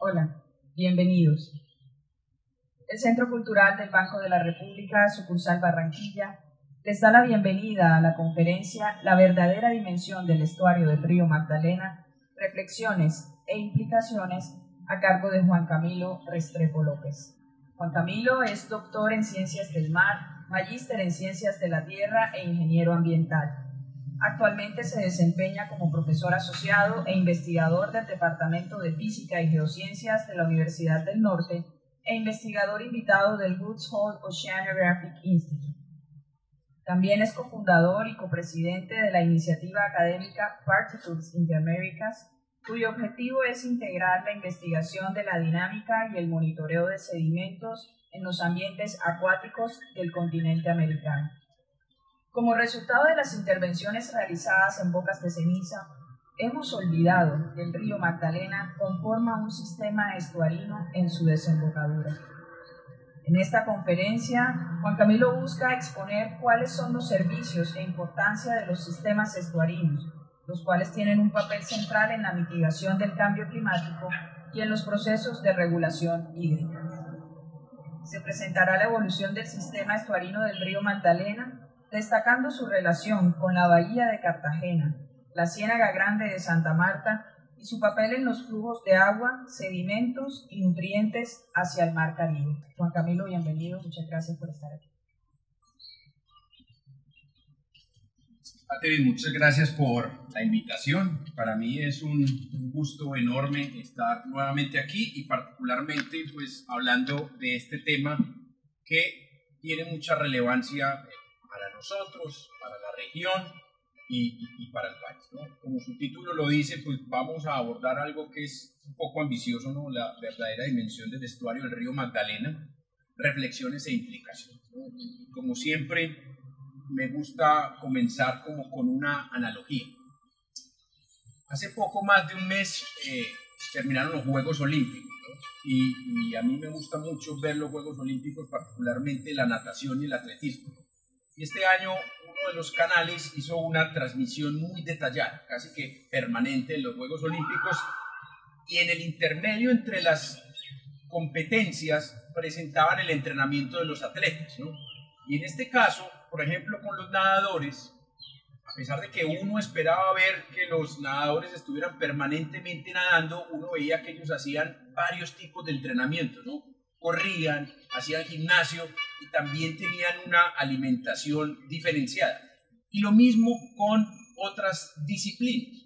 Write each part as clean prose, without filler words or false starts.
Hola, bienvenidos. El Centro Cultural del Banco de la República, sucursal Barranquilla, les da la bienvenida a la conferencia La verdadera dimensión del estuario del río Magdalena, reflexiones e implicaciones, a cargo de Juan Camilo Restrepo López. Juan Camilo es doctor en Ciencias del Mar, magíster en Ciencias de la Tierra e ingeniero ambiental. Actualmente se desempeña como profesor asociado e investigador del Departamento de Física y Geociencias de la Universidad del Norte e investigador invitado del Woods Hole Oceanographic Institute. También es cofundador y copresidente de la iniciativa académica Particles in the Americas, cuyo objetivo es integrar la investigación de la dinámica y el monitoreo de sedimentos en los ambientes acuáticos del continente americano. Como resultado de las intervenciones realizadas en Bocas de Ceniza, hemos olvidado que el río Magdalena conforma un sistema estuarino en su desembocadura. En esta conferencia, Juan Camilo busca exponer cuáles son los servicios e importancia de los sistemas estuarinos, los cuales tienen un papel central en la mitigación del cambio climático y en los procesos de regulación hídrica. Se presentará la evolución del sistema estuarino del río Magdalena, destacando su relación con la bahía de Cartagena, la Ciénaga Grande de Santa Marta y su papel en los flujos de agua, sedimentos y nutrientes hacia el Mar Caribe. Juan Camilo, bienvenido, muchas gracias por estar aquí. Catherine, muchas gracias por la invitación. Para mí es un gusto enorme estar nuevamente aquí y particularmente pues hablando de este tema que tiene mucha relevancia para nosotros, para la región y para el país, ¿no? Como su título lo dice, pues vamos a abordar algo que es un poco ambicioso, ¿no? La verdadera dimensión del estuario del río Magdalena, reflexiones e implicaciones, ¿no? Como siempre, me gusta comenzar como con una analogía. Hace poco más de un mes terminaron los Juegos Olímpicos, ¿no? Y a mí me gusta mucho ver los Juegos Olímpicos, particularmente la natación y el atletismo. Y este año uno de los canales hizo una transmisión muy detallada, casi que permanente en los Juegos Olímpicos, y en el intermedio entre las competencias presentaban el entrenamiento de los atletas, ¿no? Y en este caso, por ejemplo, con los nadadores, a pesar de que uno esperaba ver que los nadadores estuvieran permanentemente nadando, uno veía que ellos hacían varios tipos de entrenamiento, ¿no? Corrían, hacían gimnasio y también tenían una alimentación diferenciada. Y lo mismo con otras disciplinas.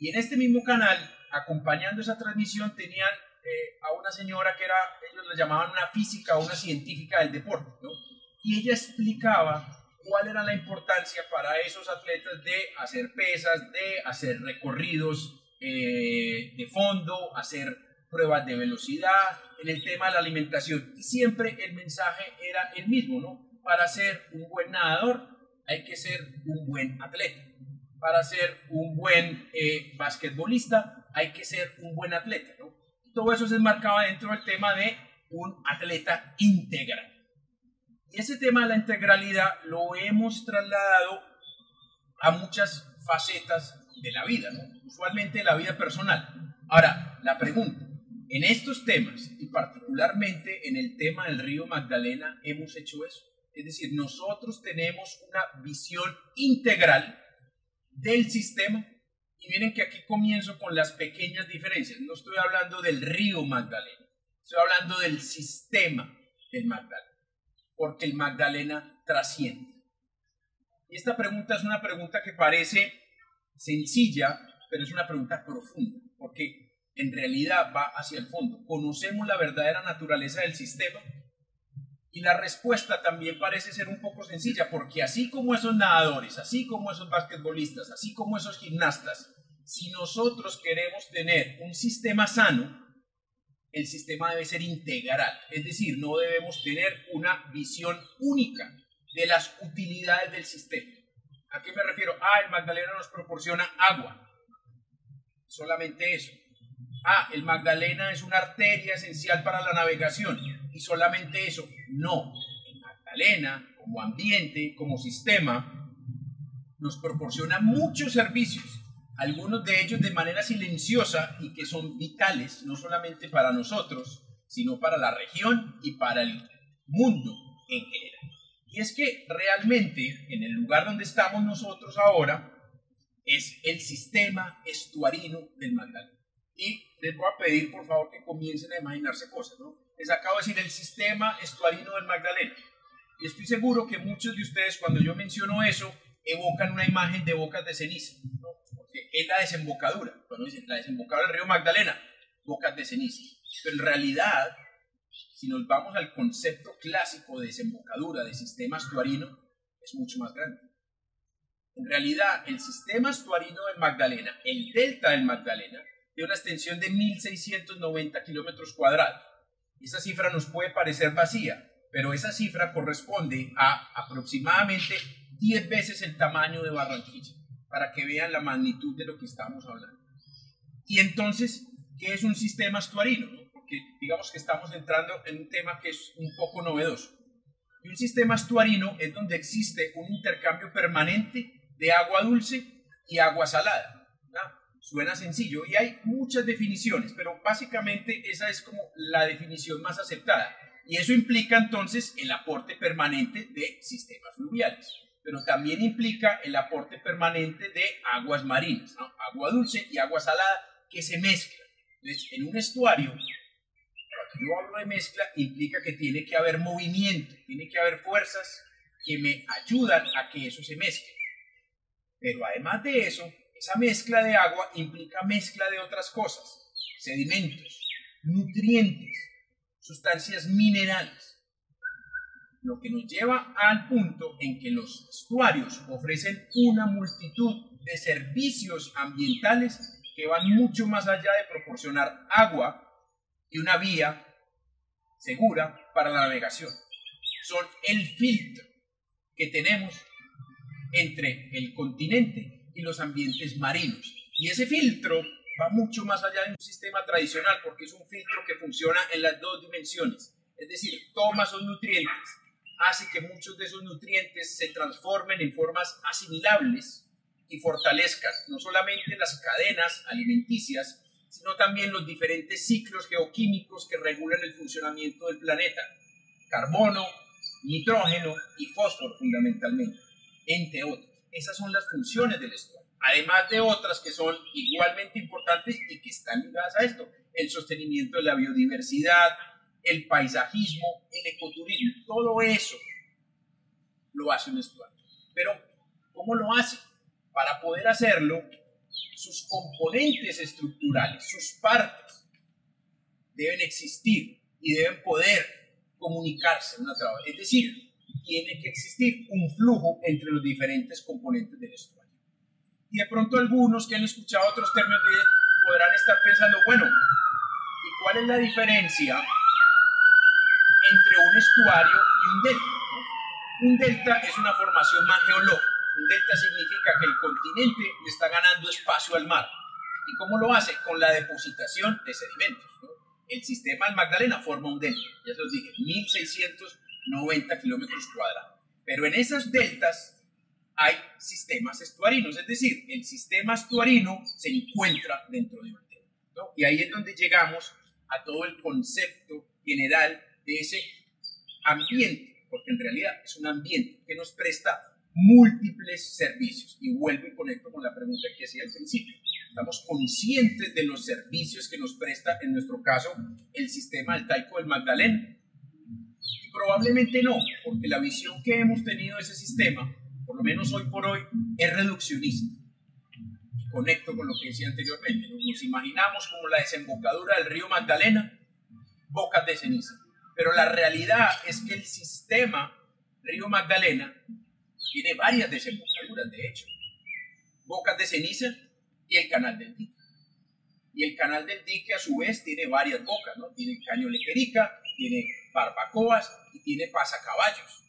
Y en este mismo canal, acompañando esa transmisión, tenían a una señora que era, ellos la llamaban una física o una científica del deporte, ¿no? Y ella explicaba cuál era la importancia para esos atletas de hacer pesas, de hacer recorridos de fondo, hacer pruebas de velocidad, en el tema de la alimentación. Y siempre el mensaje era el mismo, ¿no? Para ser un buen nadador hay que ser un buen atleta. Para ser un buen basquetbolista hay que ser un buen atleta, ¿no? Todo eso se enmarcaba dentro del tema de un atleta integral. Y ese tema de la integralidad lo hemos trasladado a muchas facetas de la vida, ¿no? Usualmente de la vida personal. Ahora, la pregunta, en estos temas, y particularmente en el tema del río Magdalena, ¿hemos hecho eso? Es decir, nosotros tenemos una visión integral del sistema, y miren que aquí comienzo con las pequeñas diferencias. No estoy hablando del río Magdalena, estoy hablando del sistema del Magdalena, porque el Magdalena trasciende. Y esta pregunta es una pregunta que parece sencilla, pero es una pregunta profunda, porque en realidad va hacia el fondo. ¿Conocemos la verdadera naturaleza del sistema? Y la respuesta también parece ser un poco sencilla, porque así como esos nadadores, así como esos basquetbolistas, así como esos gimnastas, si nosotros queremos tener un sistema sano, el sistema debe ser integral, es decir, no debemos tener una visión única de las utilidades del sistema. ¿A qué me refiero? El Magdalena nos proporciona agua, solamente eso. El Magdalena es una arteria esencial para la navegación, y solamente eso. No, el Magdalena como ambiente, como sistema, nos proporciona muchos servicios, algunos de ellos de manera silenciosa y que son vitales no solamente para nosotros, sino para la región y para el mundo en general. Y es que realmente en el lugar donde estamos nosotros ahora es el sistema estuarino del Magdalena. Y les voy a pedir por favor que comiencen a imaginarse cosas, ¿no? Les acabo de decir el sistema estuarino del Magdalena. Y estoy seguro que muchos de ustedes cuando yo menciono eso evocan una imagen de bocas de ceniza, ¿no? Porque es la desembocadura. Cuando dicen la desembocadura del río Magdalena, bocas de ceniza. Pero en realidad, si nos vamos al concepto clásico de desembocadura, de sistema estuarino, es mucho más grande. En realidad, el sistema estuarino del Magdalena, el delta del Magdalena, tiene una extensión de 1.690 kilómetros cuadrados. Esa cifra nos puede parecer vacía, pero esa cifra corresponde a aproximadamente 10 veces el tamaño de Barranquilla, para que vean la magnitud de lo que estamos hablando. Y entonces, ¿qué es un sistema estuarino? Porque digamos que estamos entrando en un tema que es un poco novedoso. Y un sistema estuarino es donde existe un intercambio permanente de agua dulce y agua salada, ¿no? Suena sencillo y hay muchas definiciones, pero básicamente esa es como la definición más aceptada. Y eso implica entonces el aporte permanente de sistemas fluviales, pero también implica el aporte permanente de aguas marinas, ¿no? Agua dulce y agua salada que se mezclan. Entonces, en un estuario, cuando yo hablo de mezcla, implica que tiene que haber movimiento, tiene que haber fuerzas que me ayudan a que eso se mezcle. Pero además de eso, esa mezcla de agua implica mezcla de otras cosas, sedimentos, nutrientes, sustancias minerales, lo que nos lleva al punto en que los estuarios ofrecen una multitud de servicios ambientales que van mucho más allá de proporcionar agua y una vía segura para la navegación. Son el filtro que tenemos entre el continente y los ambientes marinos. Y ese filtro va mucho más allá de un sistema tradicional porque es un filtro que funciona en las dos dimensiones. Es decir, toma esos nutrientes, hace que muchos de esos nutrientes se transformen en formas asimilables y fortalezcan no solamente las cadenas alimenticias, sino también los diferentes ciclos geoquímicos que regulan el funcionamiento del planeta. Carbono, nitrógeno y fósforo fundamentalmente, entre otros. Esas son las funciones del estuario, además de otras que son igualmente importantes y que están ligadas a esto: el sostenimiento de la biodiversidad, el paisajismo, el ecoturismo. Todo eso lo hace un estuario. Pero, ¿cómo lo hace? Para poder hacerlo, sus componentes estructurales, sus partes, deben existir y deben poder comunicarse una otra vez. Es decir, tiene que existir un flujo entre los diferentes componentes del estuario. Y de pronto algunos que han escuchado otros términos podrán estar pensando, bueno, ¿y cuál es la diferencia entre un estuario y un delta? Un delta es una formación más geológica. Un delta significa que el continente le está ganando espacio al mar. ¿Y cómo lo hace? Con la depositación de sedimentos, ¿no? El sistema del Magdalena forma un delta, ya se los dije, 1.690 kilómetros cuadrados. Pero en esas deltas hay sistemas estuarinos, es decir, el sistema estuarino se encuentra dentro de un delta, ¿no? Y ahí es donde llegamos a todo el concepto general de ese ambiente, porque en realidad es un ambiente que nos presta múltiples servicios. Y vuelvo y conecto con la pregunta que hacía al principio. ¿Estamos conscientes de los servicios que nos presta, en nuestro caso, el sistema del Taico del Magdalena? Y probablemente no, porque la visión que hemos tenido de ese sistema, por lo menos hoy por hoy, es reduccionista. Y conecto con lo que decía anteriormente. Nos imaginamos como la desembocadura del río Magdalena, bocas de ceniza. Pero la realidad es que el sistema río Magdalena tiene varias desembocaduras, de hecho. Bocas de ceniza y el canal del dique. Y el canal del dique, a su vez, tiene varias bocas, ¿no? Tiene Caño Lequerica, tiene Barbacoas y tiene Pasacaballos.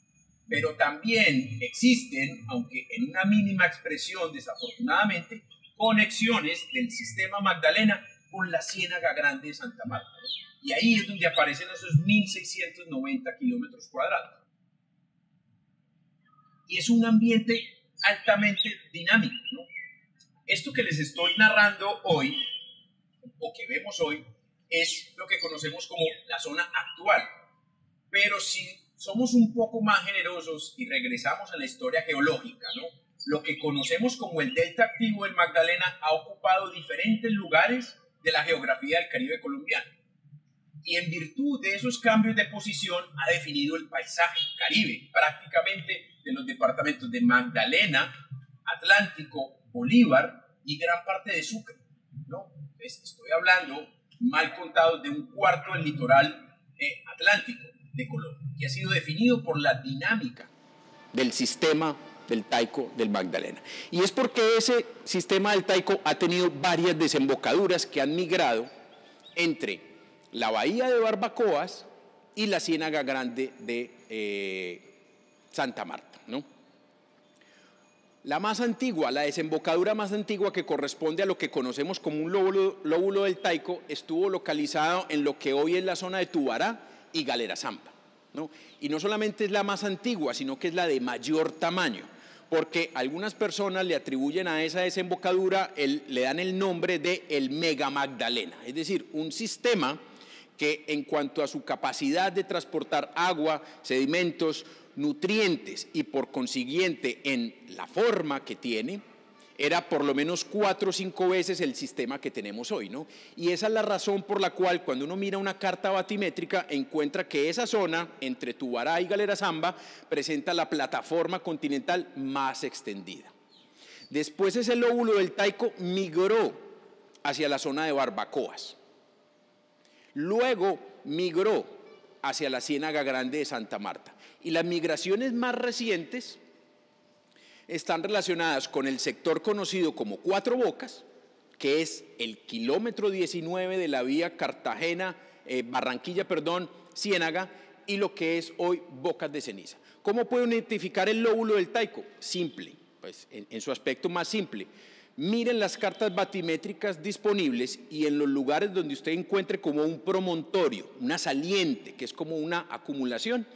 Pero también existen, aunque en una mínima expresión, desafortunadamente, conexiones del sistema Magdalena con la Ciénaga Grande de Santa Marta, ¿no? Y ahí es donde aparecen esos 1.690 kilómetros cuadrados. Y es un ambiente altamente dinámico, ¿no? Esto que les estoy narrando hoy, o que vemos hoy, es lo que conocemos como la zona actual. Pero si somos un poco más generosos y regresamos a la historia geológica, ¿no? Lo que conocemos como el delta activo del Magdalena ha ocupado diferentes lugares de la geografía del Caribe colombiano. Y en virtud de esos cambios de posición ha definido el paisaje caribe, prácticamente de los departamentos de Magdalena, Atlántico, Bolívar y gran parte de Sucre, ¿no? Estoy hablando, mal contado, de un cuarto del litoral atlántico de Colombia, que ha sido definido por la dinámica del sistema del Taico del Magdalena. Y es porque ese sistema del Taico ha tenido varias desembocaduras que han migrado entre la bahía de Barbacoas y la Ciénaga Grande de Santa Marta, ¿no? La más antigua, la desembocadura más antigua, que corresponde a lo que conocemos como un lóbulo del Taico, estuvo localizado en lo que hoy es la zona de Tubará y Galera Zamba, ¿no? Y no solamente es la más antigua, sino que es la de mayor tamaño, porque algunas personas le atribuyen a esa desembocadura, le dan el nombre de el Mega Magdalena, es decir, un sistema que en cuanto a su capacidad de transportar agua, sedimentos, nutrientes y por consiguiente en la forma que tiene, era por lo menos 4 o 5 veces el sistema que tenemos hoy, ¿no? Y esa es la razón por la cual cuando uno mira una carta batimétrica encuentra que esa zona entre Tubará y Galera Zamba presenta la plataforma continental más extendida. Después ese lóbulo del Taico migró hacia la zona de Barbacoas. Luego migró hacia la Ciénaga Grande de Santa Marta. Y las migraciones más recientes están relacionadas con el sector conocido como Cuatro Bocas, que es el kilómetro 19 de la vía Ciénaga, y lo que es hoy Bocas de Ceniza. ¿Cómo pueden identificar el lóbulo del Taico? Simple, pues en su aspecto más simple. Miren las cartas batimétricas disponibles y en los lugares donde usted encuentre como un promontorio, una saliente, que es como una acumulación,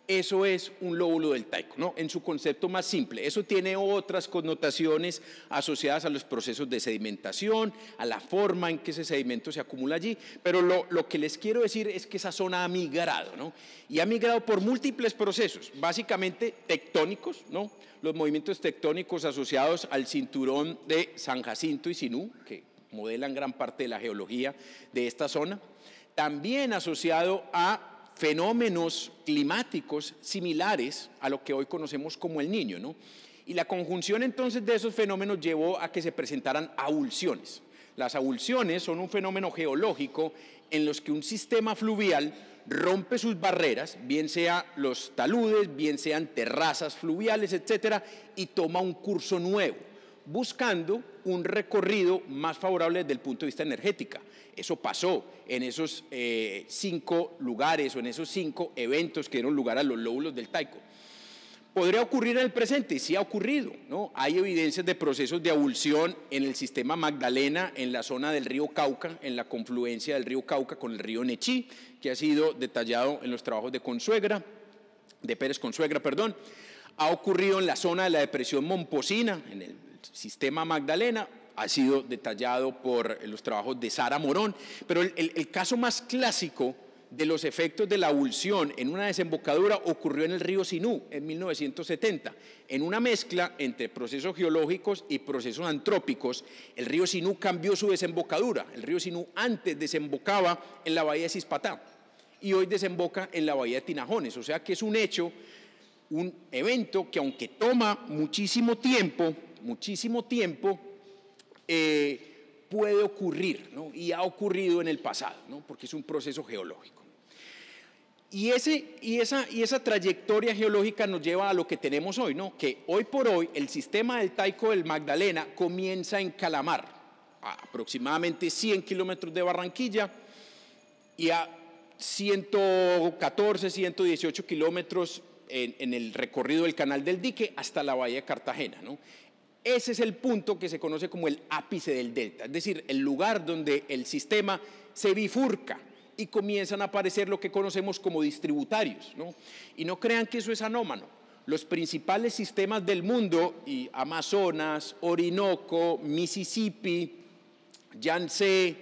eso es un lóbulo del Taico, ¿no? En su concepto más simple. Eso tiene otras connotaciones asociadas a los procesos de sedimentación, a la forma en que ese sedimento se acumula allí, pero lo que les quiero decir es que esa zona ha migrado, ¿no? Y ha migrado por múltiples procesos, básicamente tectónicos, ¿no? Los movimientos tectónicos asociados al cinturón de San Jacinto y Sinú, que modelan gran parte de la geología de esta zona, también asociado a fenómenos climáticos similares a lo que hoy conocemos como el Niño, ¿no? Y la conjunción entonces de esos fenómenos llevó a que se presentaran avulsiones. Las avulsiones son un fenómeno geológico en los que un sistema fluvial rompe sus barreras, bien sea los taludes, bien sean terrazas fluviales, etcétera, y toma un curso nuevo, buscando un recorrido más favorable desde el punto de vista energético. Eso pasó en esos 5 lugares o en esos 5 eventos que dieron lugar a los lóbulos del Taico. ¿Podría ocurrir en el presente? Sí ha ocurrido, ¿no? Hay evidencias de procesos de avulsión en el sistema Magdalena, en la zona del río Cauca, en la confluencia del río Cauca con el río Nechí, que ha sido detallado en los trabajos de Pérez Consuegra, perdón. Ha ocurrido en la zona de la depresión Momposina, en el sistema Magdalena, ha sido detallado por los trabajos de Sara Morón, pero el caso más clásico de los efectos de la avulsión en una desembocadura ocurrió en el río Sinú en 1970. En una mezcla entre procesos geológicos y procesos antrópicos, el río Sinú cambió su desembocadura. El río Sinú antes desembocaba en la bahía de Cispatá y hoy desemboca en la bahía de Tinajones, o sea que es un hecho, un evento que aunque toma muchísimo tiempo, puede ocurrir, ¿no? Y ha ocurrido en el pasado, ¿no? Porque es un proceso geológico. Y esa trayectoria geológica nos lleva a lo que tenemos hoy, ¿no? Que hoy por hoy el sistema del Taico del Magdalena comienza en Calamar, a aproximadamente 100 kilómetros de Barranquilla y a 114, 118 kilómetros en el recorrido del Canal del Dique hasta la bahía de Cartagena, ¿no? Ese es el punto que se conoce como el ápice del delta, es decir, el lugar donde el sistema se bifurca y comienzan a aparecer lo que conocemos como distributarios, ¿no? Y no crean que eso es anómalo. los principales sistemas del mundo, y Amazonas, Orinoco, Mississippi, Yangtze,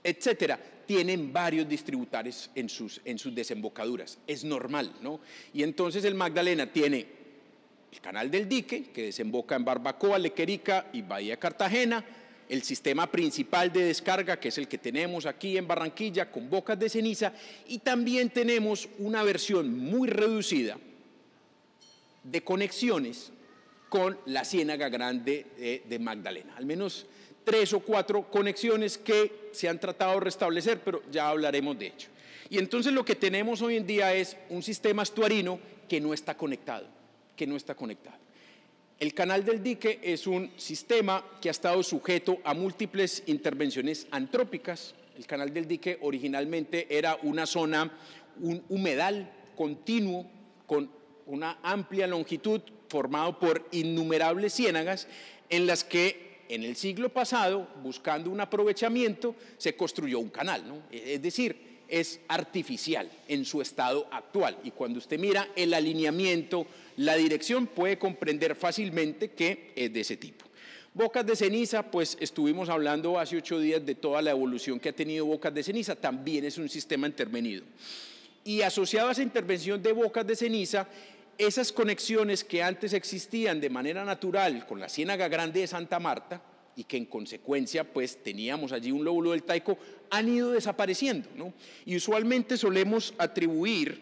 etcétera, tienen varios distributarios en sus desembocaduras. Es normal, ¿no? Y entonces el Magdalena tiene el canal del dique, que desemboca en Barbacoa, Lequerica y Bahía Cartagena, el sistema principal de descarga, que es el que tenemos aquí en Barranquilla, con bocas de ceniza, y también tenemos una versión muy reducida de conexiones con la Ciénaga Grande de Magdalena. Al menos 3 o 4 conexiones que se han tratado de restablecer, pero ya hablaremos de ello. Y entonces lo que tenemos hoy en día es un sistema estuarino que no está conectado, El canal del dique es un sistema que ha estado sujeto a múltiples intervenciones antrópicas. El canal del dique originalmente era una zona, un humedal continuo con una amplia longitud formado por innumerables ciénagas en las que en el siglo pasado, buscando un aprovechamiento, se construyó un canal, ¿no? Es decir, es artificial en su estado actual, y cuando usted mira el alineamiento, la dirección, puede comprender fácilmente que es de ese tipo. Bocas de ceniza, pues estuvimos hablando hace 8 días de toda la evolución que ha tenido Bocas de ceniza, también es un sistema intervenido. Y asociado a esa intervención de Bocas de ceniza, esas conexiones que antes existían de manera natural con la Ciénaga Grande de Santa Marta, y que en consecuencia pues teníamos allí un lóbulo del Taico, han ido desapareciendo, ¿no? Y usualmente solemos atribuir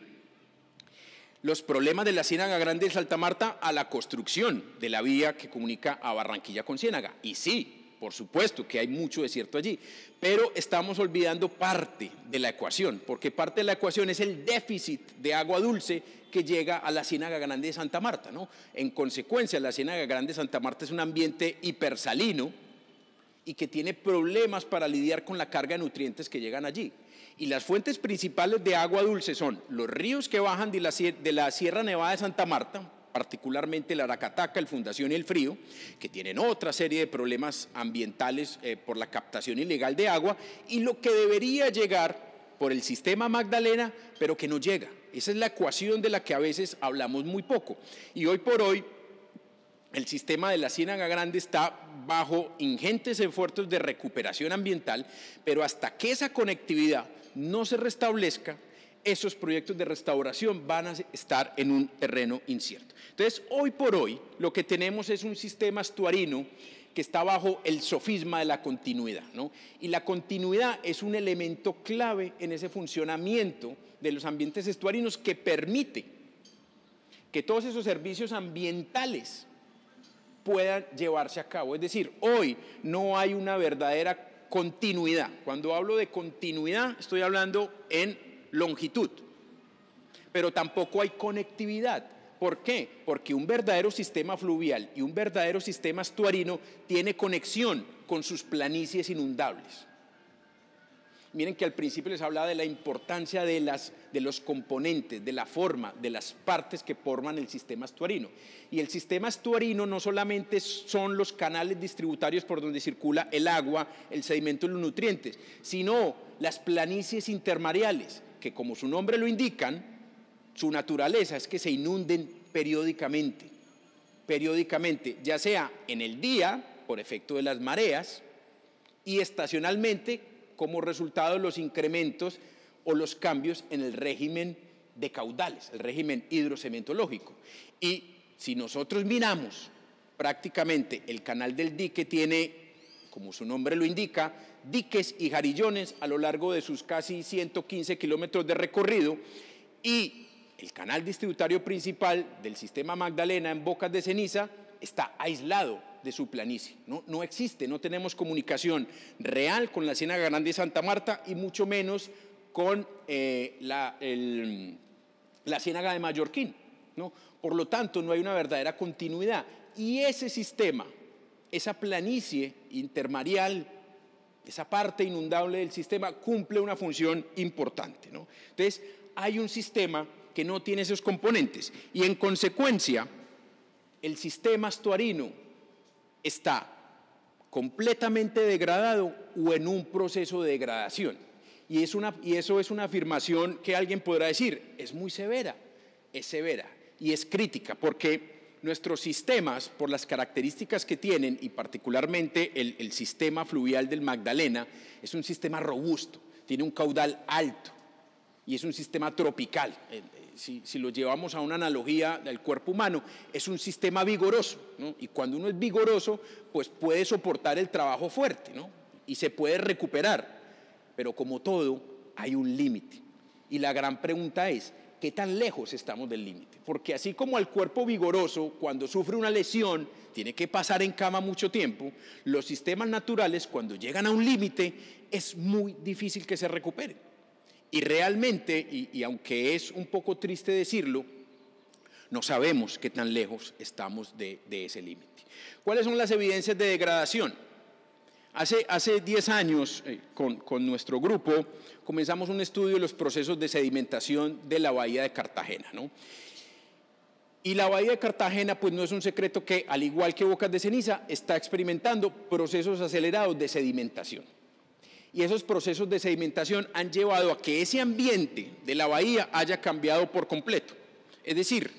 los problemas de la Ciénaga Grande de Santa Marta a la construcción de la vía que comunica a Barranquilla con Ciénaga. Y sí, por supuesto que hay mucho desierto allí, pero estamos olvidando parte de la ecuación, porque parte de la ecuación es el déficit de agua dulce que llega a la Ciénaga Grande de Santa Marta, ¿no? En consecuencia, la Ciénaga Grande de Santa Marta es un ambiente hipersalino y que tiene problemas para lidiar con la carga de nutrientes que llegan allí. Y las fuentes principales de agua dulce son los ríos que bajan de la Sierra Nevada de Santa Marta, particularmente el Aracataca, el Fundación y el Frío, que tienen otra serie de problemas ambientales por la captación ilegal de agua, y lo que debería llegar por el sistema Magdalena, pero que no llega. Esa es la ecuación de la que a veces hablamos muy poco. Y hoy por hoy, el sistema de la Ciénaga Grande está bajo ingentes esfuerzos de recuperación ambiental, pero hasta que esa conectividad no se restablezca, esos proyectos de restauración van a estar en un terreno incierto. Entonces, hoy por hoy, lo que tenemos es un sistema estuarino que está bajo el sofisma de la continuidad, ¿no? Y la continuidad es un elemento clave en ese funcionamiento de los ambientes estuarinos que permite que todos esos servicios ambientales puedan llevarse a cabo. Es decir, hoy no hay una verdadera continuidad. Cuando hablo de continuidad, estoy hablando en longitud, pero tampoco hay conectividad. ¿Por qué? Porque un verdadero sistema fluvial y un verdadero sistema estuarino tiene conexión con sus planicies inundables. Miren que al principio les hablaba de la importancia de los componentes, de la forma, de las partes que forman el sistema estuarino. Y el sistema estuarino no solamente son los canales distributarios por donde circula el agua, el sedimento y los nutrientes, sino las planicies intermareales, que como su nombre lo indican, su naturaleza es que se inunden periódicamente, ya sea en el día, por efecto de las mareas, y estacionalmente, como resultado de los incrementos o los cambios en el régimen de caudales, el régimen hidrocementológico. Y si nosotros miramos, prácticamente el canal del dique tiene, como su nombre lo indica, diques y jarillones a lo largo de sus casi 115 kilómetros de recorrido, y el canal distributario principal del sistema Magdalena en Bocas de Ceniza está aislado de su planicie, no existe, no tenemos comunicación real con la Ciénaga Grande de Santa Marta y mucho menos con la Ciénaga de Mallorquín, ¿no? Por lo tanto, no hay una verdadera continuidad, y ese sistema, esa planicie intermareal, esa parte inundable del sistema cumple una función importante, ¿no? Entonces, hay un sistema que no tiene esos componentes y en consecuencia el sistema estuarino está completamente degradado o en un proceso de degradación. Y eso es una afirmación que alguien podrá decir, es muy severa, es severa. y es crítica porque nuestros sistemas, por las características que tienen, y particularmente el sistema fluvial del Magdalena, es un sistema robusto, tiene un caudal alto y es un sistema tropical. Si lo llevamos a una analogía del cuerpo humano, es un sistema vigoroso, ¿no? Y cuando uno es vigoroso, pues puede soportar el trabajo fuerte, ¿no? Y se puede recuperar, pero como todo, hay un límite. Y la gran pregunta es, ¿qué tan lejos estamos del límite? Porque así como al cuerpo vigoroso, cuando sufre una lesión, tiene que pasar en cama mucho tiempo, los sistemas naturales, cuando llegan a un límite, es muy difícil que se recuperen. Y realmente, y aunque es un poco triste decirlo, no sabemos qué tan lejos estamos de ese límite. ¿Cuáles son las evidencias de degradación? Hace 10 años, con nuestro grupo, comenzamos un estudio de los procesos de sedimentación de la bahía de Cartagena, ¿no? Y la bahía de Cartagena, pues no es un secreto que, al igual que Bocas de Ceniza, está experimentando procesos acelerados de sedimentación. Y esos procesos de sedimentación han llevado a que ese ambiente de la bahía haya cambiado por completo. Es decir,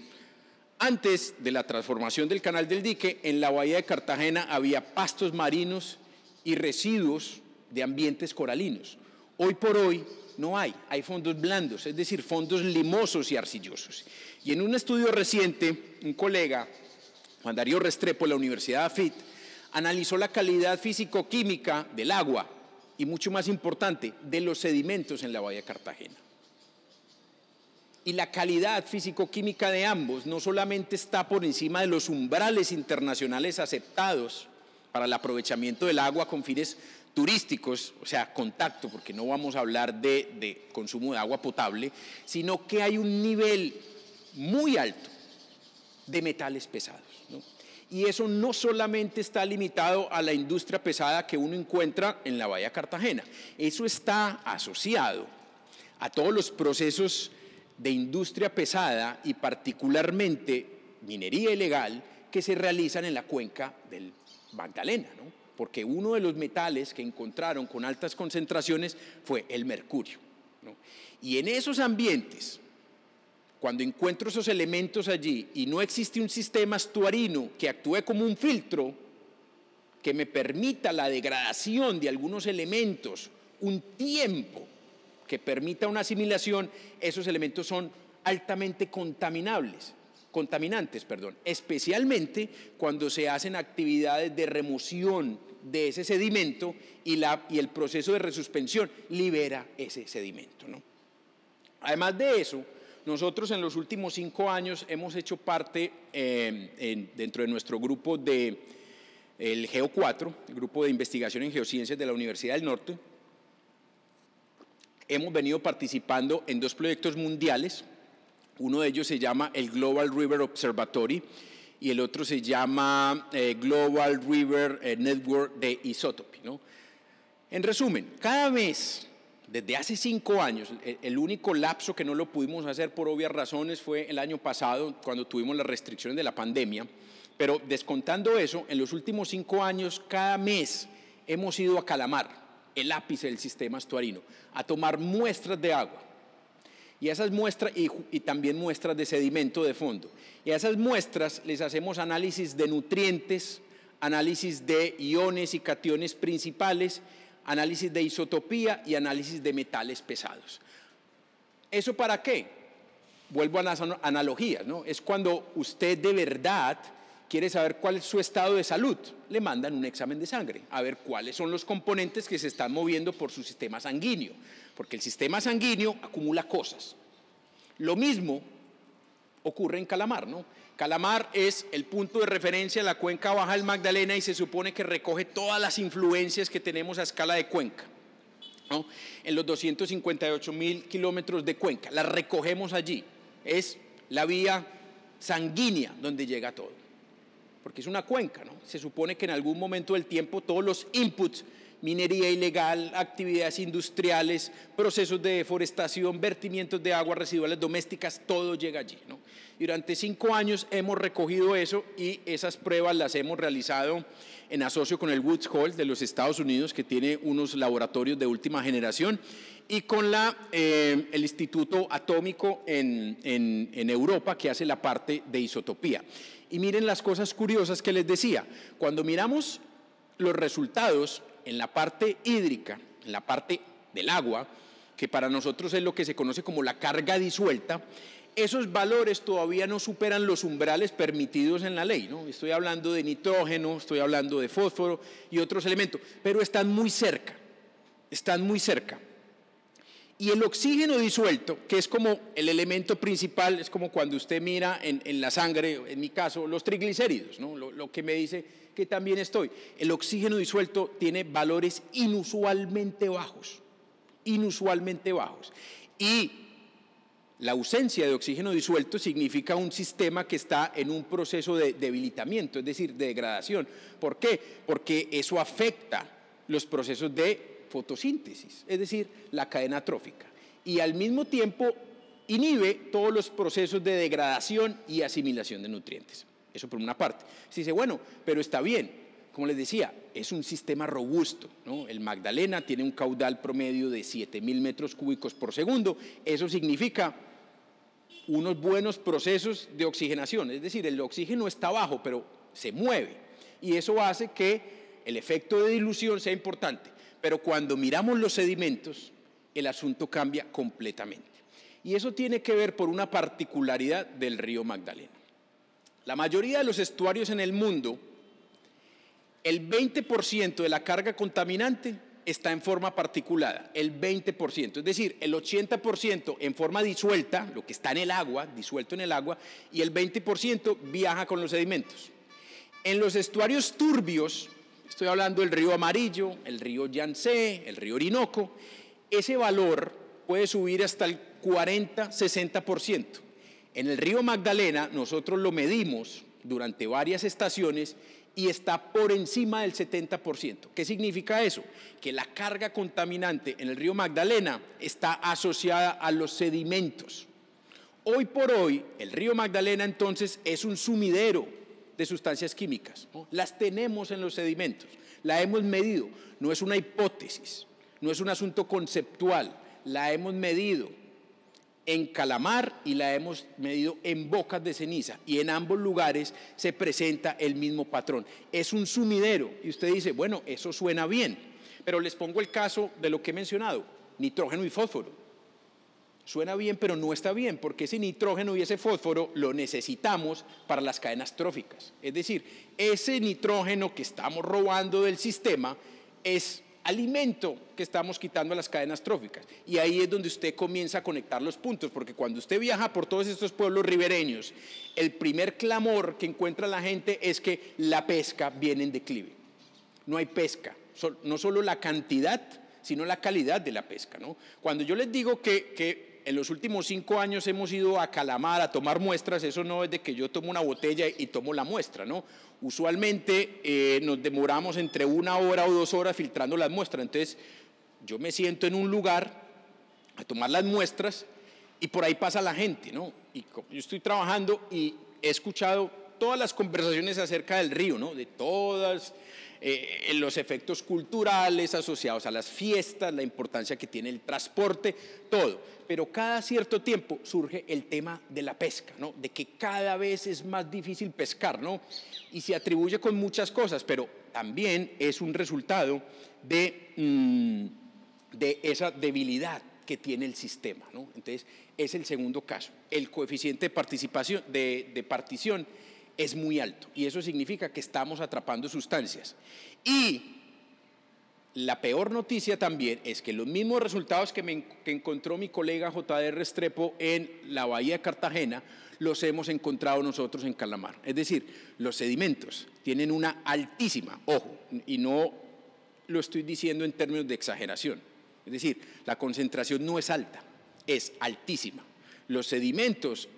antes de la transformación del canal del dique, en la bahía de Cartagena había pastos marinos y residuos de ambientes coralinos. Hoy por hoy no hay fondos blandos, es decir, fondos limosos y arcillosos. Y en un estudio reciente, un colega, Juan Darío Restrepo, de la Universidad de AFIT, analizó la calidad físico-química del agua y, mucho más importante, de los sedimentos en la bahía de Cartagena. Y la calidad físico-química de ambos no solamente está por encima de los umbrales internacionales aceptados para el aprovechamiento del agua con fines turísticos, o sea, contacto, porque no vamos a hablar de consumo de agua potable, sino que hay un nivel muy alto de metales pesados, ¿no? Y eso no solamente está limitado a la industria pesada que uno encuentra en la bahía de Cartagena, eso está asociado a todos los procesos de industria pesada y particularmente minería ilegal que se realizan en la cuenca del Magdalena, ¿no? Porque uno de los metales que encontraron con altas concentraciones fue el mercurio, ¿no? Y en esos ambientes, cuando encuentro esos elementos allí y no existe un sistema estuarino que actúe como un filtro que me permita la degradación de algunos elementos, un tiempo que permita una asimilación, esos elementos son altamente contaminantes, especialmente cuando se hacen actividades de remoción de ese sedimento y el proceso de resuspensión libera ese sedimento, ¿no? Además de eso, nosotros en los últimos 5 años hemos hecho parte dentro de nuestro grupo el GEO4, el Grupo de Investigación en Geociencias de la Universidad del Norte. Hemos venido participando en 2 proyectos mundiales. Uno de ellos se llama el Global River Observatory y el otro se llama Global River Network de Isotopy, ¿no? En resumen, cada mes, desde hace 5 años, el único lapso que no lo pudimos hacer por obvias razones fue el año pasado, cuando tuvimos las restricciones de la pandemia, pero descontando eso, en los últimos 5 años, cada mes hemos ido a Calamar, el ápice del sistema estuarino, a tomar muestras de agua. Y esas muestras, y también muestras de sedimento de fondo. Y a esas muestras les hacemos análisis de nutrientes, análisis de iones y cationes principales, análisis de isotopía y análisis de metales pesados. ¿Eso para qué? Vuelvo a las analogías, ¿no? Es cuando usted de verdad quiere saber cuál es su estado de salud, le mandan un examen de sangre, a ver cuáles son los componentes que se están moviendo por su sistema sanguíneo, porque el sistema sanguíneo acumula cosas. Lo mismo ocurre en Calamar, ¿no? Calamar es el punto de referencia en la cuenca baja del Magdalena y se supone que recoge todas las influencias que tenemos a escala de cuenca, ¿no? En los 258.000 kilómetros de cuenca, las recogemos allí. Es la vía sanguínea donde llega todo, porque es una cuenca, ¿no? Se supone que en algún momento del tiempo todos los inputs, minería ilegal, actividades industriales, procesos de deforestación, vertimientos de aguas residuales domésticas, todo llega allí, ¿no? Y durante 5 años hemos recogido eso y esas pruebas las hemos realizado en asocio con el Woods Hole de los Estados Unidos, que tiene unos laboratorios de última generación, y con el Instituto Atómico en Europa, que hace la parte de isotopía. Y miren las cosas curiosas que les decía. Cuando miramos los resultados en la parte hídrica, en la parte del agua, que para nosotros es lo que se conoce como la carga disuelta, esos valores todavía no superan los umbrales permitidos en la ley, ¿no? Estoy hablando de nitrógeno, estoy hablando de fósforo y otros elementos, pero están muy cerca, están muy cerca. Y el oxígeno disuelto, que es como el elemento principal, es como cuando usted mira en la sangre, en mi caso, los triglicéridos, ¿no? Lo que me dice que también estoy. El oxígeno disuelto tiene valores inusualmente bajos, inusualmente bajos. Y la ausencia de oxígeno disuelto significa un sistema que está en un proceso de debilitamiento, es decir, de degradación. ¿Por qué? Porque eso afecta los procesos de fotosíntesis, es decir, la cadena trófica, y al mismo tiempo inhibe todos los procesos de degradación y asimilación de nutrientes. Eso por una parte. Se dice, bueno, pero está bien, como les decía, es un sistema robusto, ¿no? El Magdalena tiene un caudal promedio de 7.000 metros cúbicos por segundo, eso significa unos buenos procesos de oxigenación, es decir, el oxígeno está bajo, pero se mueve, y eso hace que el efecto de dilución sea importante. Pero cuando miramos los sedimentos, el asunto cambia completamente. Y eso tiene que ver por una particularidad del río Magdalena. La mayoría de los estuarios en el mundo, el 20% de la carga contaminante está en forma particulada, el 20%, es decir, el 80% en forma disuelta, lo que está en el agua, disuelto en el agua, y el 20% viaja con los sedimentos. En los estuarios turbios, estoy hablando del río Amarillo, el río Yangtze, el río Orinoco, ese valor puede subir hasta el 40-60%. En el río Magdalena nosotros lo medimos durante varias estaciones y está por encima del 70%. ¿Qué significa eso? Que la carga contaminante en el río Magdalena está asociada a los sedimentos. Hoy por hoy, el río Magdalena entonces es un sumidero de sustancias químicas, ¿no? Las tenemos en los sedimentos, la hemos medido, no es una hipótesis, no es un asunto conceptual, la hemos medido en Calamar y la hemos medido en Bocas de Ceniza, y en ambos lugares se presenta el mismo patrón. Es un sumidero, y usted dice, bueno, eso suena bien, pero les pongo el caso de lo que he mencionado, nitrógeno y fósforo. Suena bien, pero no está bien, porque ese nitrógeno y ese fósforo lo necesitamos para las cadenas tróficas. Es decir, ese nitrógeno que estamos robando del sistema es alimento que estamos quitando a las cadenas tróficas. Y ahí es donde usted comienza a conectar los puntos, porque cuando usted viaja por todos estos pueblos ribereños, el primer clamor que encuentra la gente es que la pesca viene en declive. No hay pesca, no solo la cantidad, sino la calidad de la pesca, ¿no? Cuando yo les digo que en los últimos 5 años hemos ido a Calamar a tomar muestras, eso no es de que yo tomo una botella y tomo la muestra, ¿no? Usualmente nos demoramos entre 1 hora o 2 horas filtrando las muestras. Entonces yo me siento en un lugar a tomar las muestras y por ahí pasa la gente, ¿no? Y yo estoy trabajando y he escuchado todas las conversaciones acerca del río, ¿no? De todas los efectos culturales asociados a las fiestas, la importancia que tiene el transporte, todo. Pero cada cierto tiempo surge el tema de la pesca, ¿no? De que cada vez es más difícil pescar, ¿no? Y se atribuye con muchas cosas, pero también es un resultado de esa debilidad que tiene el sistema, ¿no? Entonces, es el segundo caso. El coeficiente de participación, de partición es muy alto, y eso significa que estamos atrapando sustancias. Y la peor noticia también es que los mismos resultados que encontró mi colega J.D. Restrepo en la bahía de Cartagena, los hemos encontrado nosotros en Calamar. Es decir, los sedimentos tienen una altísima, ojo, y no lo estoy diciendo en términos de exageración, es decir, la concentración no es alta, es altísima. Los sedimentos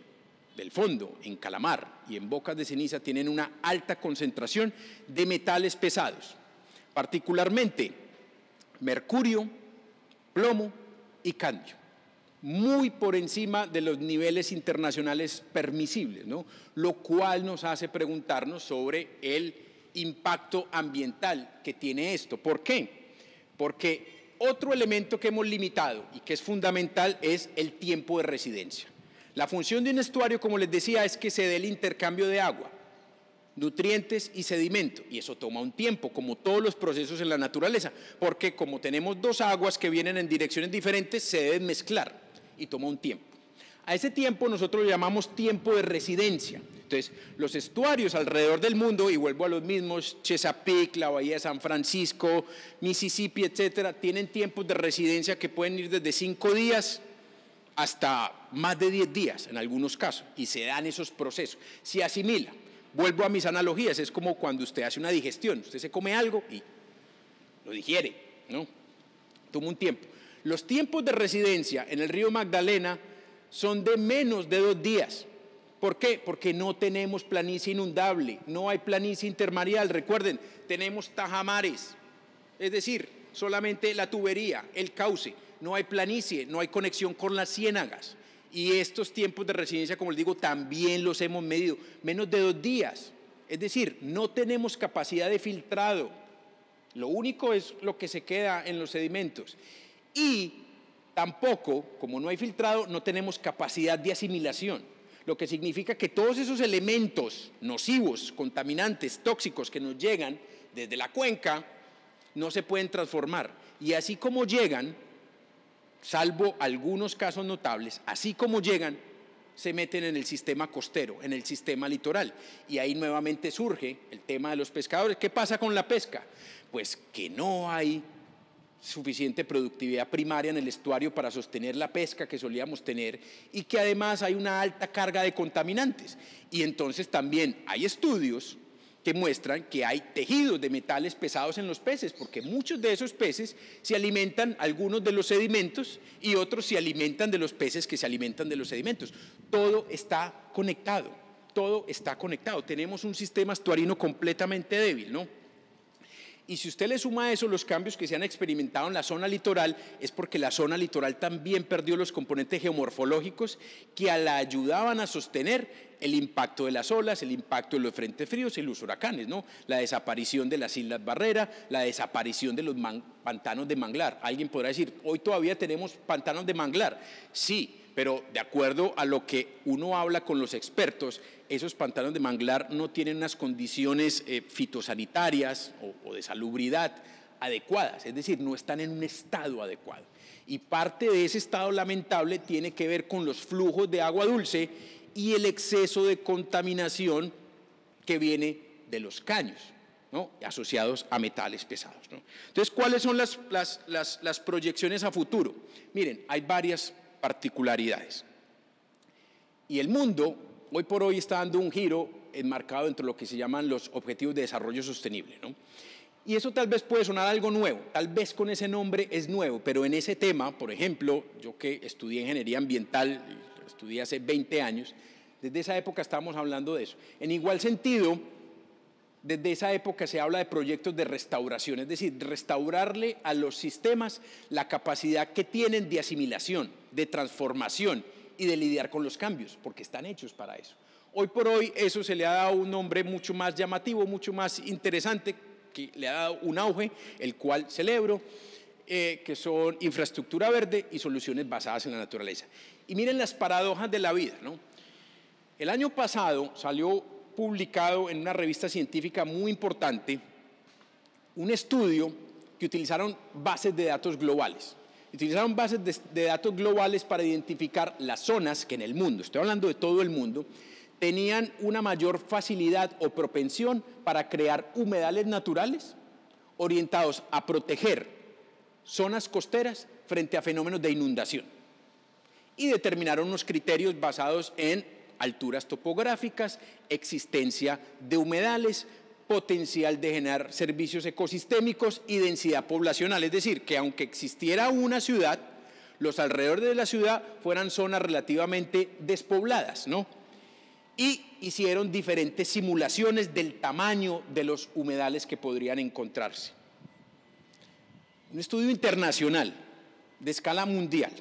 del fondo en Calamar y en Bocas de Ceniza tienen una alta concentración de metales pesados, particularmente mercurio, plomo y cadmio, muy por encima de los niveles internacionales permisibles, ¿no? Lo cual nos hace preguntarnos sobre el impacto ambiental que tiene esto. ¿Por qué? Porque otro elemento que hemos limitado y que es fundamental es el tiempo de residencia. La función de un estuario, como les decía, es que se dé el intercambio de agua, nutrientes y sedimento, y eso toma un tiempo, como todos los procesos en la naturaleza, porque como tenemos dos aguas que vienen en direcciones diferentes, se deben mezclar y toma un tiempo. A ese tiempo nosotros lo llamamos tiempo de residencia. Entonces, los estuarios alrededor del mundo, y vuelvo a los mismos, Chesapeake, la Bahía de San Francisco, Mississippi, etcétera, tienen tiempos de residencia que pueden ir desde 5 días hasta más de 10 días en algunos casos, y se dan esos procesos. Se asimila. Vuelvo a mis analogías, es como cuando usted hace una digestión, usted se come algo y lo digiere, ¿no? Toma un tiempo. Los tiempos de residencia en el río Magdalena son de menos de 2 días. ¿Por qué? Porque no tenemos planicie inundable, no hay planicie intermareal. Recuerden, tenemos tajamares, es decir, solamente la tubería, el cauce, no hay planicie, no hay conexión con las ciénagas. Y estos tiempos de residencia, como les digo, también los hemos medido, menos de 2 días. Es decir, no tenemos capacidad de filtrado, lo único es lo que se queda en los sedimentos. Y tampoco, como no hay filtrado, no tenemos capacidad de asimilación, lo que significa que todos esos elementos nocivos, contaminantes, tóxicos que nos llegan desde la cuenca, no se pueden transformar. Y así como llegan, salvo algunos casos notables, así como llegan, se meten en el sistema costero, en el sistema litoral. Y ahí nuevamente surge el tema de los pescadores. ¿Qué pasa con la pesca? Pues que no hay suficiente productividad primaria en el estuario para sostener la pesca que solíamos tener y que además hay una alta carga de contaminantes. Y entonces también hay estudios que muestran que hay tejidos de metales pesados en los peces, porque muchos de esos peces se alimentan, algunos de los sedimentos, y otros se alimentan de los peces que se alimentan de los sedimentos. Todo está conectado, todo está conectado. Tenemos un sistema estuarino completamente débil, ¿no? Y si usted le suma a eso los cambios que se han experimentado en la zona litoral, es porque la zona litoral también perdió los componentes geomorfológicos que la ayudaban a sostener el impacto de las olas, el impacto de los frentes fríos y los huracanes, ¿no? La desaparición de las islas Barrera, la desaparición de los pantanos de manglar. Alguien podrá decir, hoy todavía tenemos pantanos de manglar. Sí, pero de acuerdo a lo que uno habla con los expertos, esos pantanos de manglar no tienen unas condiciones fitosanitarias o de salubridad adecuadas, es decir, no están en un estado adecuado. Y parte de ese estado lamentable tiene que ver con los flujos de agua dulce y el exceso de contaminación que viene de los caños, ¿no? Asociados a metales pesados, ¿no? Entonces, ¿cuáles son las proyecciones a futuro? Miren, hay varias particularidades. Y el mundo, hoy por hoy, está dando un giro enmarcado dentro de lo que se llaman los Objetivos de Desarrollo Sostenible, ¿no? Y eso tal vez puede sonar algo nuevo, tal vez con ese nombre es nuevo, pero en ese tema, por ejemplo, yo que estudié ingeniería ambiental, estudié hace 20 años, desde esa época estábamos hablando de eso. En igual sentido, desde esa época se habla de proyectos de restauración, es decir, restaurarle a los sistemas la capacidad que tienen de asimilación, de transformación y de lidiar con los cambios, porque están hechos para eso. Hoy por hoy eso se le ha dado un nombre mucho más llamativo, mucho más interesante, que le ha dado un auge, el cual celebro, que son infraestructura verde y soluciones basadas en la naturaleza. Y miren las paradojas de la vida, ¿no? El año pasado salió publicado en una revista científica muy importante un estudio que utilizaron bases de datos globales. Utilizaron bases de datos globales para identificar las zonas que en el mundo, estoy hablando de todo el mundo, tenían una mayor facilidad o propensión para crear humedales naturales orientados a proteger zonas costeras frente a fenómenos de inundación. Y determinaron unos criterios basados en alturas topográficas, existencia de humedales, potencial de generar servicios ecosistémicos y densidad poblacional. Es decir, que aunque existiera una ciudad, los alrededores de la ciudad fueran zonas relativamente despobladas, ¿no? Y hicieron diferentes simulaciones del tamaño de los humedales que podrían encontrarse. Un estudio internacional de escala mundial.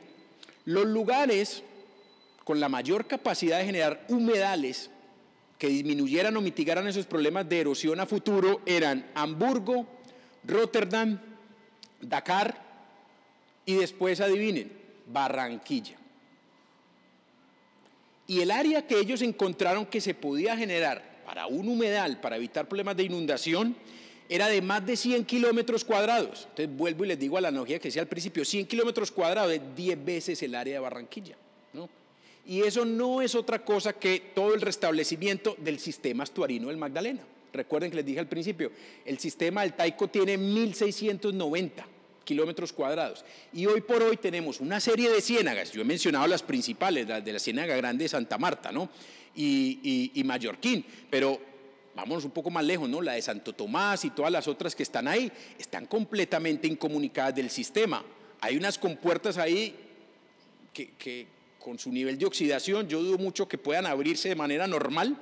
Los lugares con la mayor capacidad de generar humedales que disminuyeran o mitigaran esos problemas de erosión a futuro eran Hamburgo, Rotterdam, Dakar y después, adivinen, Barranquilla. Y el área que ellos encontraron que se podía generar para un humedal, para evitar problemas de inundación, era de más de 100 kilómetros cuadrados. Entonces vuelvo y les digo a la analogía que decía al principio, 100 kilómetros cuadrados es 10 veces el área de Barranquilla, ¿no? Y eso no es otra cosa que todo el restablecimiento del sistema estuarino del Magdalena. Recuerden que les dije al principio, el sistema del Taico tiene 1.690 kilómetros cuadrados y hoy por hoy tenemos una serie de ciénagas, yo he mencionado las principales, las de la Ciénaga Grande de Santa Marta, ¿no? y Mallorquín, pero vámonos un poco más lejos, ¿no? La de Santo Tomás y todas las otras que están ahí, están completamente incomunicadas del sistema. Hay unas compuertas ahí que con su nivel de oxidación, yo dudo mucho que puedan abrirse de manera normal,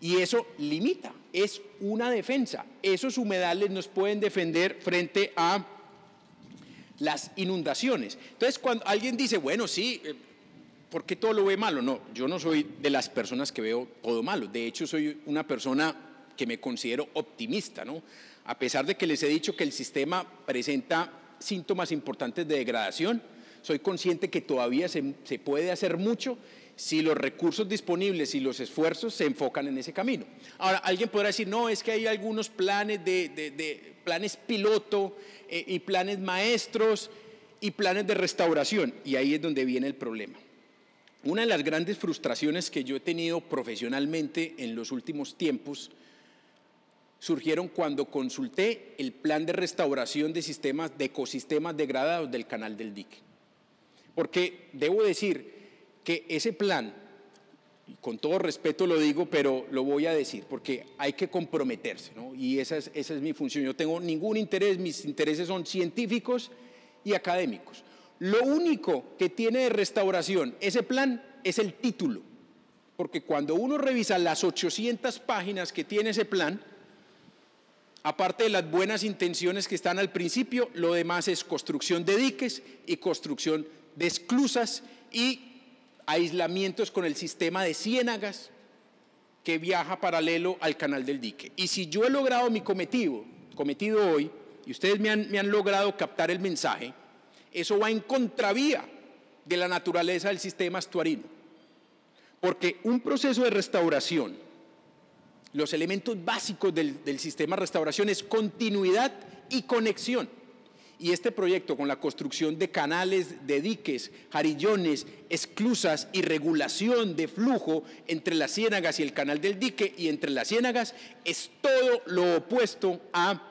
y eso limita, es una defensa. Esos humedales nos pueden defender frente a las inundaciones. Entonces, cuando alguien dice, bueno, sí, ¿por qué todo lo ve malo? No, yo no soy de las personas que veo todo malo. De hecho, soy una persona que me considero optimista, ¿no? A pesar de que les he dicho que el sistema presenta síntomas importantes de degradación, soy consciente que todavía se puede hacer mucho si los recursos disponibles y los esfuerzos se enfocan en ese camino. Ahora, alguien podrá decir, no, es que hay algunos planes planes piloto y planes maestros y planes de restauración, y ahí es donde viene el problema. Una de las grandes frustraciones que yo he tenido profesionalmente en los últimos tiempos surgieron cuando consulté el plan de restauración de ecosistemas degradados del Canal del Dique. Porque debo decir que ese plan, y con todo respeto lo digo, pero lo voy a decir, porque hay que comprometerse, ¿no? Y esa es mi función. Yo no tengo ningún interés, mis intereses son científicos y académicos. Lo único que tiene de restauración ese plan es el título, porque cuando uno revisa las 800 páginas que tiene ese plan, aparte de las buenas intenciones que están al principio, lo demás es construcción de diques y construcción de esclusas y aislamientos con el sistema de ciénagas que viaja paralelo al Canal del Dique. Y si yo he logrado mi cometido hoy, y ustedes me han logrado captar el mensaje, eso va en contravía de la naturaleza del sistema estuarino. Porque un proceso de restauración, los elementos básicos del sistema de restauración es continuidad y conexión. Y este proyecto, con la construcción de canales, de diques, jarillones, esclusas y regulación de flujo entre las ciénagas y el Canal del Dique y entre las ciénagas, es todo lo opuesto a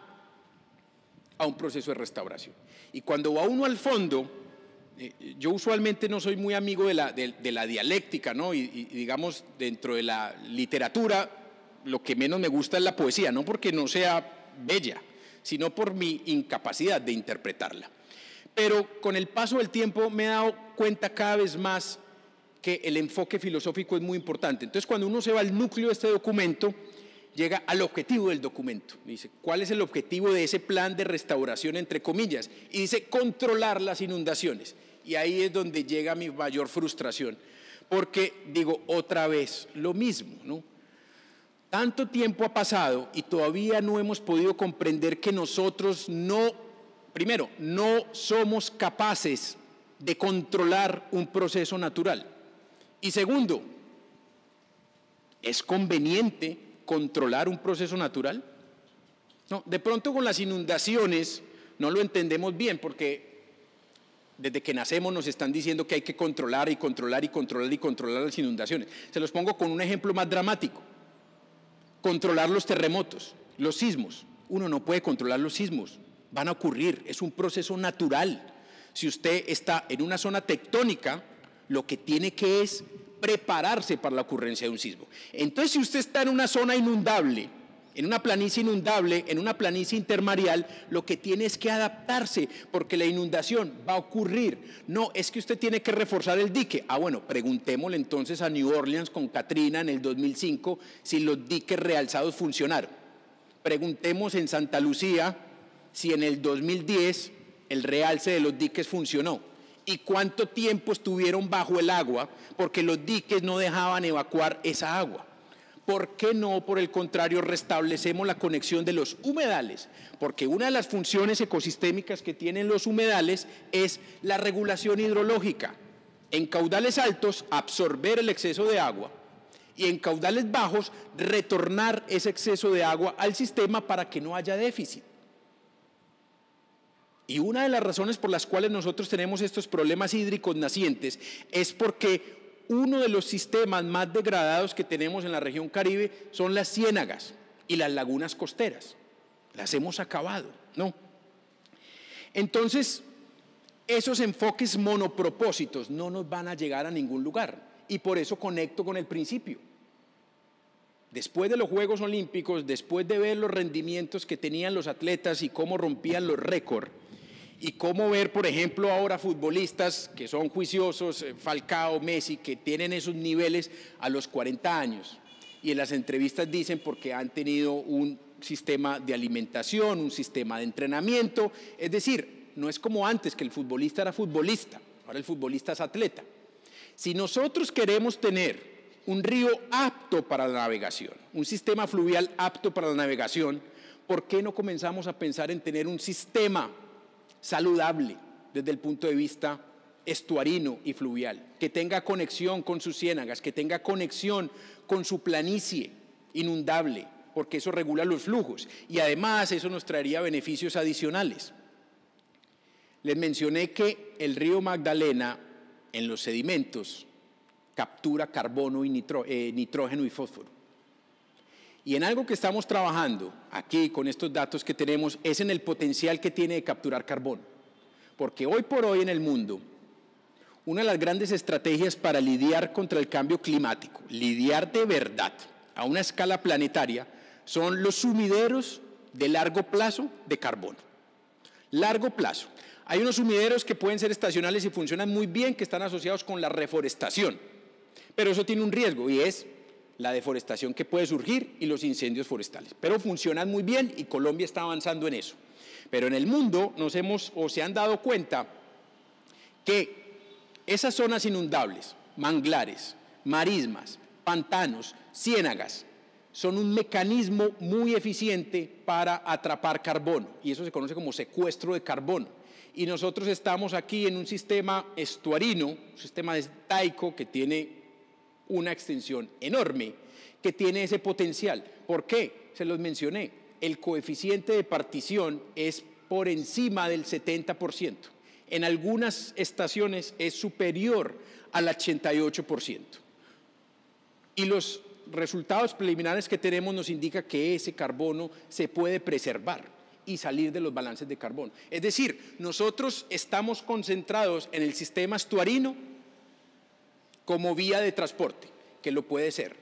un proceso de restauración. Y cuando va uno al fondo, yo usualmente no soy muy amigo de la dialéctica, ¿no? Y digamos, dentro de la literatura, lo que menos me gusta es la poesía, no porque no sea bella, sino por mi incapacidad de interpretarla. Pero con el paso del tiempo me he dado cuenta cada vez más que el enfoque filosófico es muy importante. Entonces, cuando uno se va al núcleo de este documento, llega al objetivo del documento. Dice, ¿cuál es el objetivo de ese plan de restauración, entre comillas? Y dice, controlar las inundaciones. Y ahí es donde llega mi mayor frustración, porque digo, otra vez, lo mismo, ¿no? Tanto tiempo ha pasado y todavía no hemos podido comprender que nosotros primero, no somos capaces de controlar un proceso natural. Y segundo, ¿es conveniente controlar un proceso natural? No, de pronto con las inundaciones no lo entendemos bien, porque desde que nacemos nos están diciendo que hay que controlar y controlar y controlar y controlar las inundaciones. Se los pongo con un ejemplo más dramático. Controlar los terremotos, los sismos. Uno no puede controlar los sismos, van a ocurrir, es un proceso natural. Si usted está en una zona tectónica, lo que tiene que es prepararse para la ocurrencia de un sismo. Entonces, si usted está en una zona inundable, en una planicie inundable, en una planicie intermareal, lo que tiene es que adaptarse, porque la inundación va a ocurrir. No, es que usted tiene que reforzar el dique. Ah, bueno, preguntémosle entonces a New Orleans con Katrina en el 2005 si los diques realzados funcionaron. Preguntemos en Santa Lucía si en el 2010 el realce de los diques funcionó. y cuánto tiempo estuvieron bajo el agua porque los diques no dejaban evacuar esa agua. ¿Por qué no, por el contrario, restablecemos la conexión de los humedales? Porque una de las funciones ecosistémicas que tienen los humedales es la regulación hidrológica. En caudales altos, absorber el exceso de agua y en caudales bajos, retornar ese exceso de agua al sistema para que no haya déficit. Y una de las razones por las cuales nosotros tenemos estos problemas hídricos nacientes es porque uno de los sistemas más degradados que tenemos en la región Caribe son las ciénagas y las lagunas costeras. Las hemos acabado, ¿no? Entonces, esos enfoques monopropósitos no nos van a llegar a ningún lugar y por eso conecto con el principio. Después de los Juegos Olímpicos, después de ver los rendimientos que tenían los atletas y cómo rompían los récords, y cómo ver, por ejemplo, ahora futbolistas que son juiciosos, Falcao, Messi, que tienen esos niveles a los 40 años. Y en las entrevistas dicen porque han tenido un sistema de alimentación, un sistema de entrenamiento. Es decir, no es como antes, que el futbolista era futbolista, ahora el futbolista es atleta. Si nosotros queremos tener un río apto para la navegación, un sistema fluvial apto para la navegación, ¿por qué no comenzamos a pensar en tener un sistema saludable desde el punto de vista estuarino y fluvial, que tenga conexión con sus ciénagas, que tenga conexión con su planicie inundable, porque eso regula los flujos y además eso nos traería beneficios adicionales? Les mencioné que el río Magdalena en los sedimentos captura carbono y nitrógeno y fósforo. Y en algo que estamos trabajando aquí con estos datos que tenemos es en el potencial que tiene de capturar carbono. Porque hoy por hoy en el mundo, una de las grandes estrategias para lidiar contra el cambio climático, lidiar de verdad a una escala planetaria, son los sumideros de largo plazo de carbono. Largo plazo. Hay unos sumideros que pueden ser estacionales y funcionan muy bien, que están asociados con la reforestación. Pero eso tiene un riesgo y es la deforestación que puede surgir y los incendios forestales. Pero funcionan muy bien y Colombia está avanzando en eso. Pero en el mundo se han dado cuenta que esas zonas inundables, manglares, marismas, pantanos, ciénagas, son un mecanismo muy eficiente para atrapar carbono y eso se conoce como secuestro de carbono. Y nosotros estamos aquí en un sistema estuarino, un sistema deltaico que tiene una extensión enorme, que tiene ese potencial. ¿Por qué? Se los mencioné. El coeficiente de partición es por encima del 70%. En algunas estaciones es superior al 88%. Y los resultados preliminares que tenemos nos indican que ese carbono se puede preservar y salir de los balances de carbono. Es decir, nosotros estamos concentrados en el sistema estuarino como vía de transporte, que lo puede ser.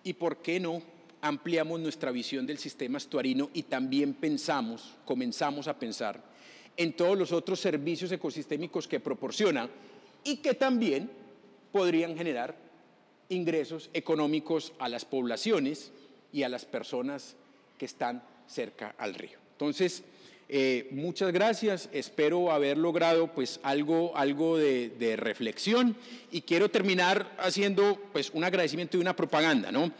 ¿Y por qué no ampliamos nuestra visión del sistema estuarino y también comenzamos a pensar en todos los otros servicios ecosistémicos que proporciona y que también podrían generar ingresos económicos a las poblaciones y a las personas que están cerca al río? Entonces, muchas gracias, espero haber logrado pues algo de reflexión y quiero terminar haciendo pues un agradecimiento y una propaganda, ¿no?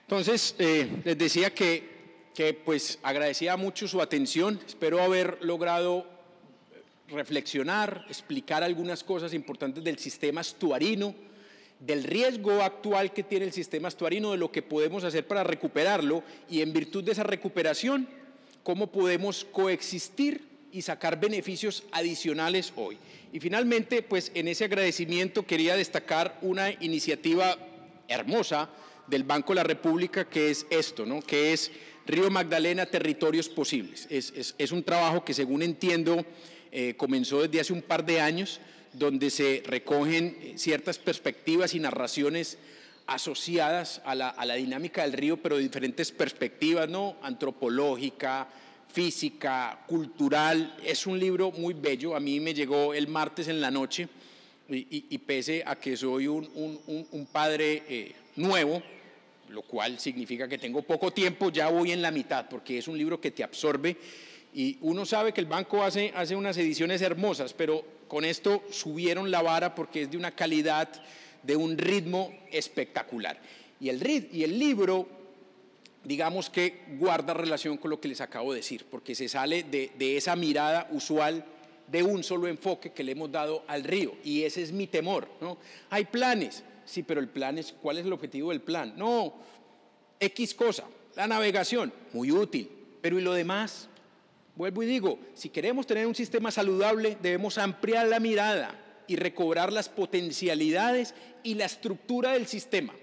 Entonces, les decía que pues agradecía mucho su atención, espero haber logrado reflexionar, explicar algunas cosas importantes del sistema estuarino, del riesgo actual que tiene el sistema estuarino, de lo que podemos hacer para recuperarlo y en virtud de esa recuperación, cómo podemos coexistir y sacar beneficios adicionales hoy. Y finalmente, pues en ese agradecimiento quería destacar una iniciativa hermosa del Banco de la República que es esto, ¿no? Que es Río Magdalena, Territorios Posibles. Es un trabajo que, según entiendo, comenzó desde hace un par de años, donde se recogen ciertas perspectivas y narraciones asociadas a la dinámica del río, pero de diferentes perspectivas, ¿no? Antropológica, física, cultural. Es un libro muy bello, a mí me llegó el martes en la noche y pese a que soy un padre nuevo, lo cual significa que tengo poco tiempo, ya voy en la mitad, porque es un libro que te absorbe Y uno sabe que el banco hace unas ediciones hermosas, pero con esto subieron la vara porque es de una calidad, de un ritmo espectacular. Y el libro, digamos que guarda relación con lo que les acabo de decir, porque se sale de esa mirada usual de un solo enfoque que le hemos dado al río, y ese es mi temor, ¿no? Hay planes, sí, pero el plan es, ¿cuál es el objetivo del plan? No, X cosa, la navegación, muy útil, pero ¿y lo demás? Vuelvo y digo, si queremos tener un sistema saludable, debemos ampliar la mirada y recobrar las potencialidades y la estructura del sistema.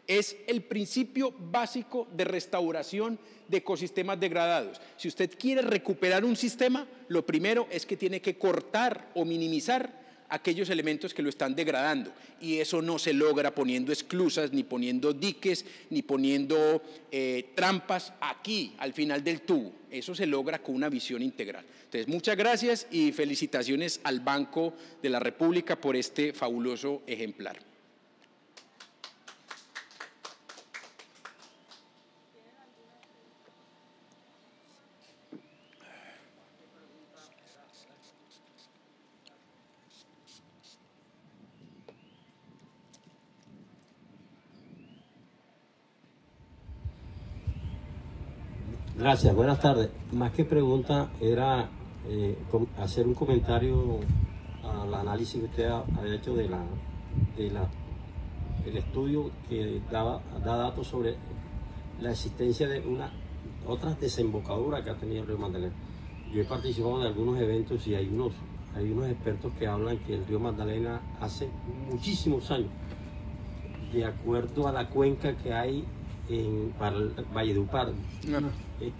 Es el principio básico de restauración de ecosistemas degradados. Si usted quiere recuperar un sistema, lo primero es que tiene que cortar o minimizar aquellos elementos que lo están degradando, y eso no se logra poniendo esclusas, ni poniendo diques, ni poniendo trampas aquí al final del tubo. Eso se logra con una visión integral. Entonces, muchas gracias y felicitaciones al Banco de la República por este fabuloso ejemplar. Gracias, buenas tardes. Más que pregunta, era hacer un comentario al análisis que usted había hecho del estudio que da datos sobre la existencia de otras desembocaduras que ha tenido el río Magdalena. Yo he participado de algunos eventos y hay unos expertos que hablan que el río Magdalena hace muchísimos años, de acuerdo a la cuenca que hay para el Valledupar,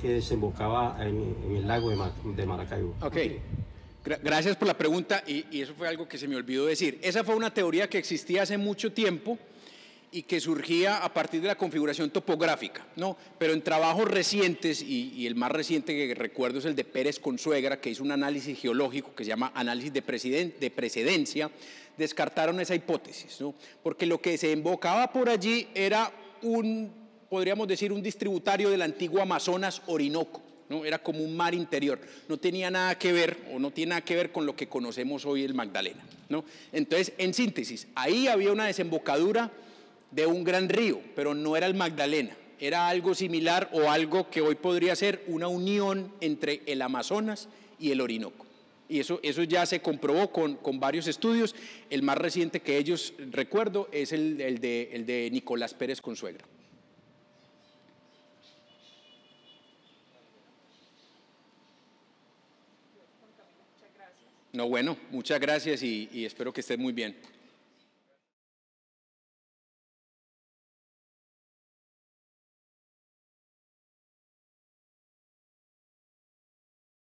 que desembocaba en el lago de Maracaibo. Ok, gracias por la pregunta, y eso fue algo que se me olvidó decir. Esa fue una teoría que existía hace mucho tiempo y que surgía a partir de la configuración topográfica, ¿no? Pero en trabajos recientes, y el más reciente que recuerdo es el de Pérez Consuegra, que hizo un análisis geológico que se llama análisis de precedencia, descartaron esa hipótesis, ¿no? Porque lo que se embocaba por allí era podríamos decir, un distributario del antiguo Amazonas Orinoco, ¿no? Era como un mar interior, no tenía nada que ver, o no tiene nada que ver con lo que conocemos hoy el Magdalena, ¿no? Entonces, en síntesis, ahí había una desembocadura de un gran río, pero no era el Magdalena, era algo similar o algo que hoy podría ser una unión entre el Amazonas y el Orinoco. Y eso ya se comprobó con varios estudios. El más reciente que ellos recuerdo es el de Nicolás Pérez Consuegra. No, bueno, muchas gracias y espero que estén muy bien.